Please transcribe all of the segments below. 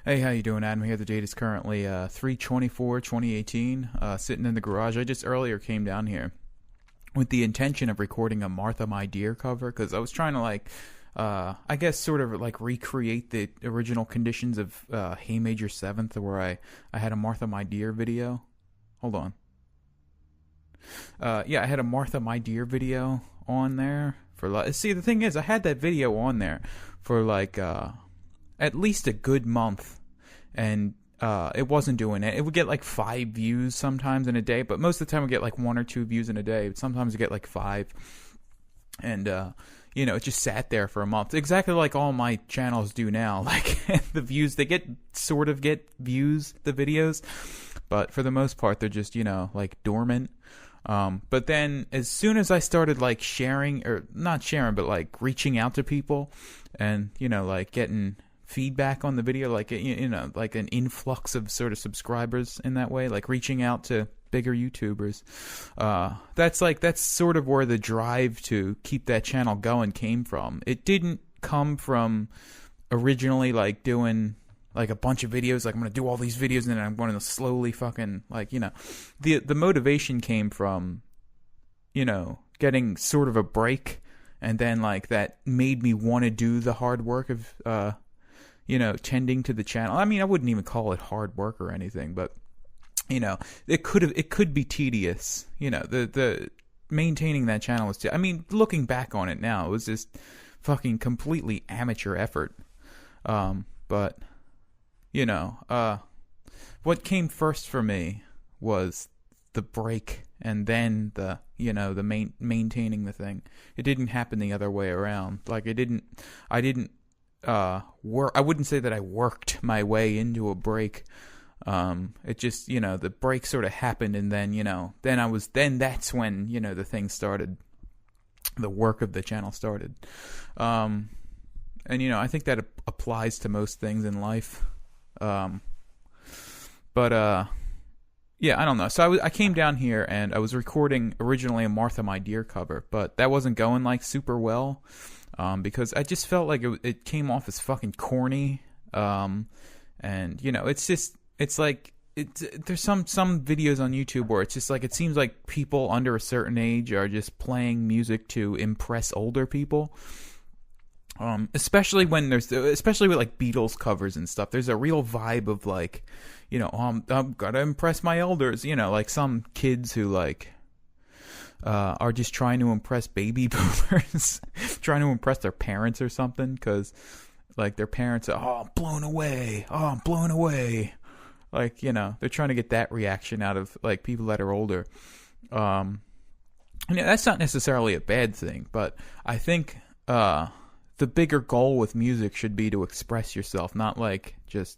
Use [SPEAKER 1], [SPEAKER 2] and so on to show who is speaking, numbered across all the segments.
[SPEAKER 1] Hey, how you doing, Adam? Here, the date is currently 3/24/2018. Sitting in the garage. I just earlier came down here with the intention of recording a Martha My Dear cover because I was trying to I guess sort of like recreate the original conditions of Hey Major Seventh, where I had a Martha My Dear video. Hold on. Yeah, I had a Martha My Dear video on there for see, the thing is, I had that video on there for at least a good month, and it wasn't doing it. It would get like 5 views sometimes in a day, but most of the time it would get like 1 or 2 views in a day. Sometimes it get like 5, and it just sat there for a month, exactly like all my channels do now. Like the views, they get views, the videos, but for the most part they're just like dormant. But then as soon as I started like sharing, or not sharing, but like reaching out to people and like getting feedback on the video, like like an influx of sort of subscribers in that way, like reaching out to bigger YouTubers, that's sort of where the drive to keep that channel going came from. It didn't come from originally like doing like a bunch of videos, like I'm gonna do all these videos and then I'm going to slowly fucking the motivation came from getting sort of a break, and then like that made me want to do the hard work of tending to the channel. I mean, I wouldn't even call it hard work or anything, but it could be tedious. The maintaining that channel was I mean, looking back on it now, it was just fucking completely amateur effort. But what came first for me was the break, and then the maintaining the thing. It didn't happen the other way around. Like I didn't work. I wouldn't say that I worked my way into a break. It just the break sort of happened, and then that's when the thing started. The work of the channel started. And I think that applies to most things in life. Yeah, I don't know. So I came down here and I was recording originally a Martha My Dear cover, but that wasn't going like super well, because I just felt like it came off as fucking corny. And there's some videos on YouTube where it's just like, it seems like people under a certain age are just playing music to impress older people. Especially with like Beatles covers and stuff, there's a real vibe of like, I'm gotta impress my elders, like some kids who like, are just trying to impress baby boomers, trying to impress their parents or something, because like their parents are, I'm blown away, like, they're trying to get that reaction out of like people that are older. That's not necessarily a bad thing, but I think, the bigger goal with music should be to express yourself, not like just,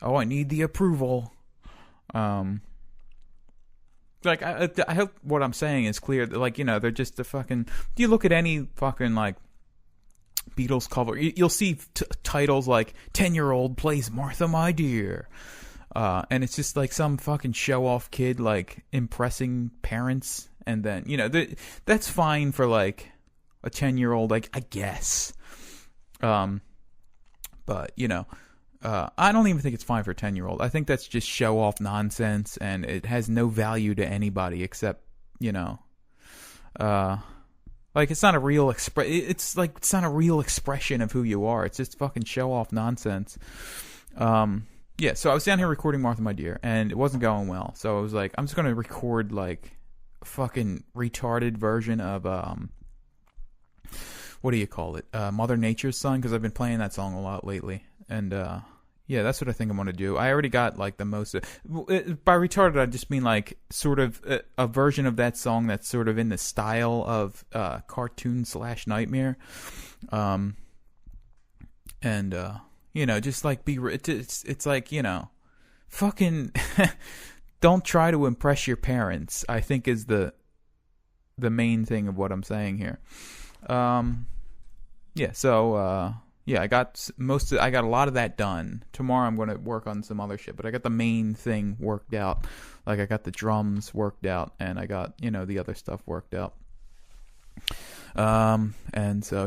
[SPEAKER 1] I need the approval. Like I hope what I'm saying is clear. Like they're just the fucking. You look at any fucking like Beatles cover, you'll see titles like 10-year-old plays Martha My Dear, and it's just like some fucking show off kid like impressing parents, and then that's fine for like a 10-year-old, like, I guess. But I don't even think it's fine for a 10-year-old. I think that's just show off nonsense, and it has no value to anybody except like it's not a real it's not a real expression of who you are. It's just fucking show off nonsense. Yeah, so I was down here recording Martha My Dear, and it wasn't going well. So I was like, I'm just gonna record like a fucking retarded version of what do you call it? Mother Nature's Son, because I've been playing that song a lot lately. And yeah, that's what I think I'm going to do. I already got like the most. By retarded, I just mean like sort of a version of that song that's sort of in the style of cartoon/nightmare. And just like it's like, fucking don't try to impress your parents, I think is the main thing of what I'm saying here. Yeah, so yeah, I got a lot of that done. Tomorrow I'm going to work on some other shit, but I got the main thing worked out. Like I got the drums worked out, and I got, the other stuff worked out. And so,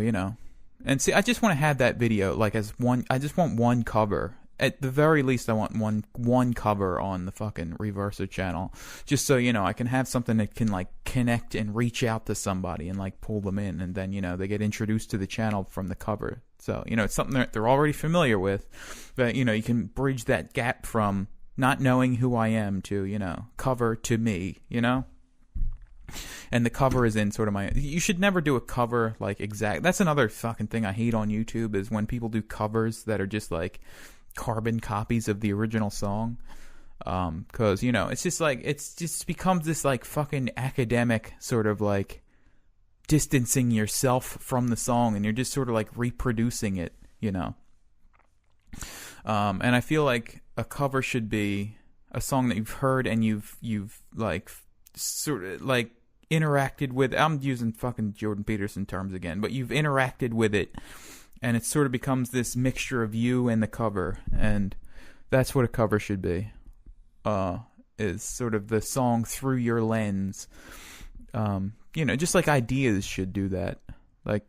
[SPEAKER 1] and see, I just want to have that video like as one. I just want one cover at the very least, I want one cover on the fucking Reverser channel, just so I can have something that can like connect and reach out to somebody and like pull them in, and then they get introduced to the channel from the cover. So it's something that they're already familiar with, but you can bridge that gap from not knowing who I am to cover to me, And the cover is in sort of my... You should never do a cover like exact... That's another fucking thing I hate on YouTube, is when people do covers that are just like carbon copies of the original song. Because, it's just like... It just becomes this like fucking academic sort of like distancing yourself from the song, and you're just sort of like reproducing it, And I feel like a cover should be a song that you've heard and you've like sort of like interacted with. I'm using fucking Jordan Peterson terms again, but you've interacted with it, and it sort of becomes this mixture of you and the cover, and that's what a cover should be. Is sort of the song through your lens. Just like ideas should do that. Like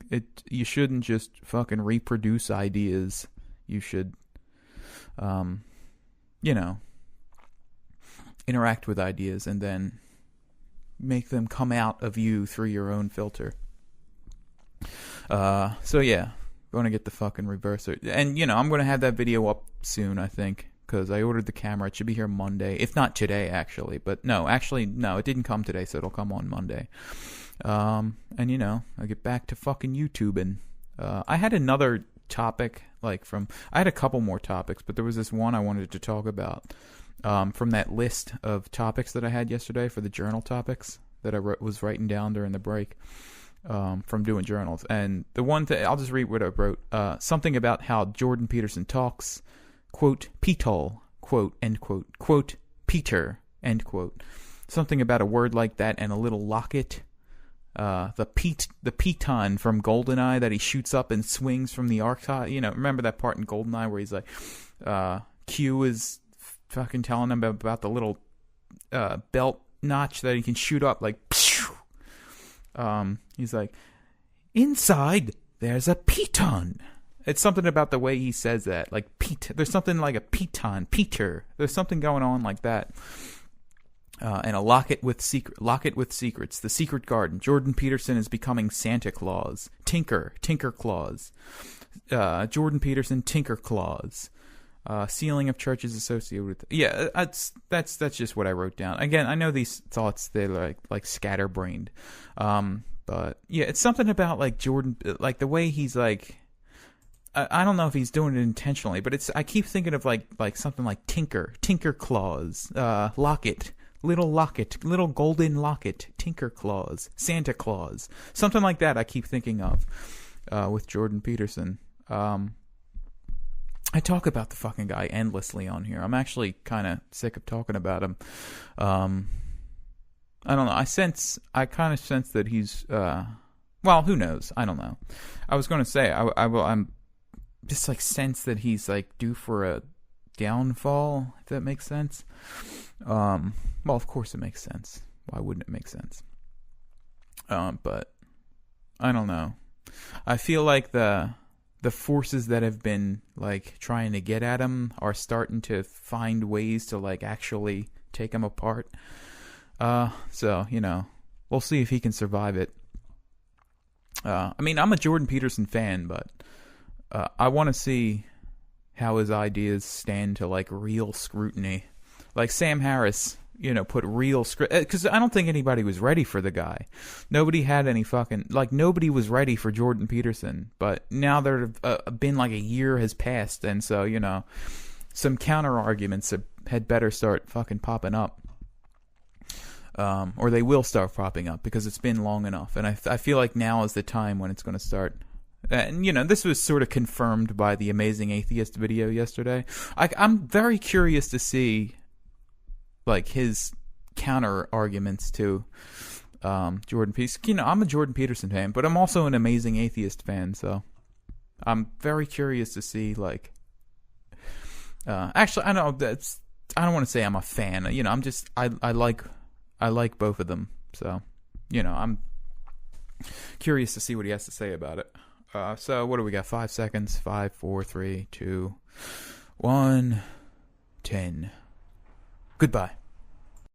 [SPEAKER 1] you shouldn't just fucking reproduce ideas. You should, interact with ideas and then make them come out of you through your own filter. So yeah, going to get the fucking Reverser. And, I'm going to have that video up soon, I think, because I ordered the camera. It should be here Monday, if not today, actually. But no, it didn't come today, so it'll come on Monday. And, I'll get back to fucking YouTubing. I had another topic, I had a couple more topics, but there was this one I wanted to talk about. From that list of topics that I had yesterday for the journal topics that I was writing down during the break, from doing journals. And the one thing, I'll just read what I wrote. Something about how Jordan Peterson talks, quote, Petol, quote, end quote, quote, Peter, end quote. Something about a word like that and a little locket. The piton from GoldenEye that he shoots up and swings from the arc. Remember that part in GoldenEye where he's like, Q is fucking telling him about the little belt notch that he can shoot up, like, he's like, inside there's a piton. It's something about the way he says that, like there's something like a piton, Peter. There's something going on like that. And a locket with secrets. The Secret Garden. Jordan Peterson is becoming Santa Claus. Tinker Claus. Jordan Peterson, Tinker Claus. Sealing of churches associated with... Yeah, that's just what I wrote down. Again, I know these thoughts, they're like scatterbrained. But yeah, it's something about like Jordan, like the way he's like... I don't know if he's doing it intentionally, but I keep thinking of like something like Tinker Claus, locket, little golden locket, Tinker Claus, Santa Claus, something like that. I keep thinking of with Jordan Peterson. I talk about the fucking guy endlessly on here. I'm actually kind of sick of talking about him. I don't know. I kind of sense that he's, well, who knows? I don't know. I was going to say, I'm just like sense that he's like due for a downfall, if that makes sense. Well, of course it makes sense. Why wouldn't it make sense? But I don't know. I feel like the forces that have been like trying to get at him are starting to find ways to like actually take him apart. So, we'll see if he can survive it. I mean, I'm a Jordan Peterson fan, but I want to see how his ideas stand to like real scrutiny. Like Sam Harris, put real because I don't think anybody was ready for the guy. Nobody had any fucking, like, nobody was ready for Jordan Peterson. But now there have been like a year has passed, and so some counter arguments had better start fucking popping up, or they will start popping up because it's been long enough. And I feel like now is the time when it's going to start. And, this was sort of confirmed by the Amazing Atheist video yesterday. I'm very curious to see, like, his counter arguments to Jordan Peterson. I'm a Jordan Peterson fan, but I'm also an Amazing Atheist fan, so I'm very curious to see, like... actually, I don't want to say I'm a fan. I'm just... I like both of them, so, I'm curious to see what he has to say about it. So what do we got? 5 seconds. 5, 4, 3, 2, 110. Goodbye.